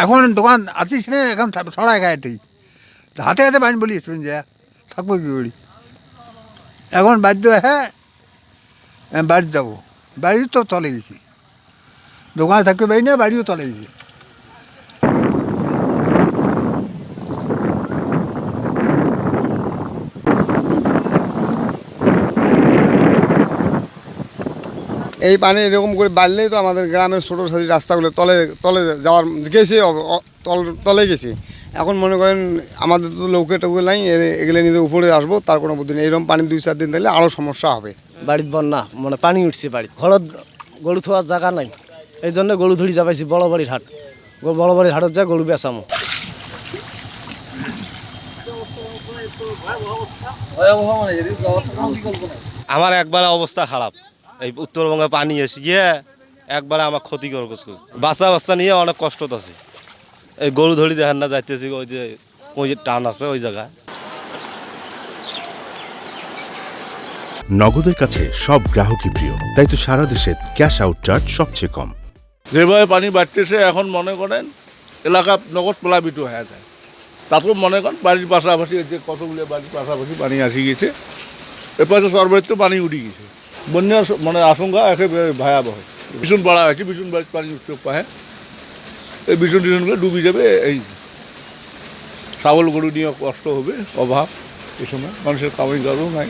এখন দোকান আছিস না, এখন ছড়ায় গায়েতেই হাতে হাতে বান বলিস যে থাকবো কি করি। এখন বাধ্য হ্যাঁ বাড়ি যাবো, বাড়ি তো তলে গেছি, দোকানে থাকতে পারি না, বাড়িও তলে গেছি। এই পানি এরকম করে বাড়লেই তো আমাদের গ্রামের ছোটো সাথী রাস্তাগুলো তলে তলে যাওয়ার গেছে, তলে গেছে। এখন মনে করেন আমাদের তো লৌকে টৌকে নাই, এগুলো নিয়ে উপরে আসবো, তার কোনো বুদ্ধি নেই। এরকম পানি 2-4 দিন দিলে আরও সমস্যা হবে। বাড়ির বন্যা মানে পানি উঠছে, বাড়ি ঘরত গরু থোয়ার জায়গা নাই, এই জন্য গরু ধরি যাবাইছি বড় বাড়ির হাট। বড় বাড়ির হাটত যা গরু বেচামো। আমার একবারে অবস্থা খারাপ, এই উত্তরবঙ্গে পানি এসে গিয়ে একবারে আমার ক্ষতিকর করছে। বাচ্চা নিয়ে অনেক কষ্ট আছে। এই গরু ধরি দেখেন না, যাইতেছি ওই যে টান আছে ওই জায়গায়। নগদের কাছে সব গ্রাহকই প্রিয়, তাই তো সারা দেশে ক্যাশ আউট চার্জ সবচেয়ে কম। যেভাবে পানি বাড়তেছে এখন মনে করেন এলাকা নগদ প্লাবিত হয়ে যায়। তারপর মনে করেন বাড়ির পাশাপাশি যে কতগুলো বাড়ির পাশাপাশি পানি আসি গেছে, এরপর তো সর্বোচ্চ পানি উঠে গেছে। বন্যার মানে আশঙ্কা একেবারে ভয়াবহ। ভীষণ বাড়া হয়েছে, ভীষণ বাড়ির পানি উঠতে পায়, এই ভীষণ টিষণগুলো ডুবে যাবে। এই ছাগল গরু নিয়ে কষ্ট হবে, অভাব, এই সময় মানুষের কামাই গরু নাই।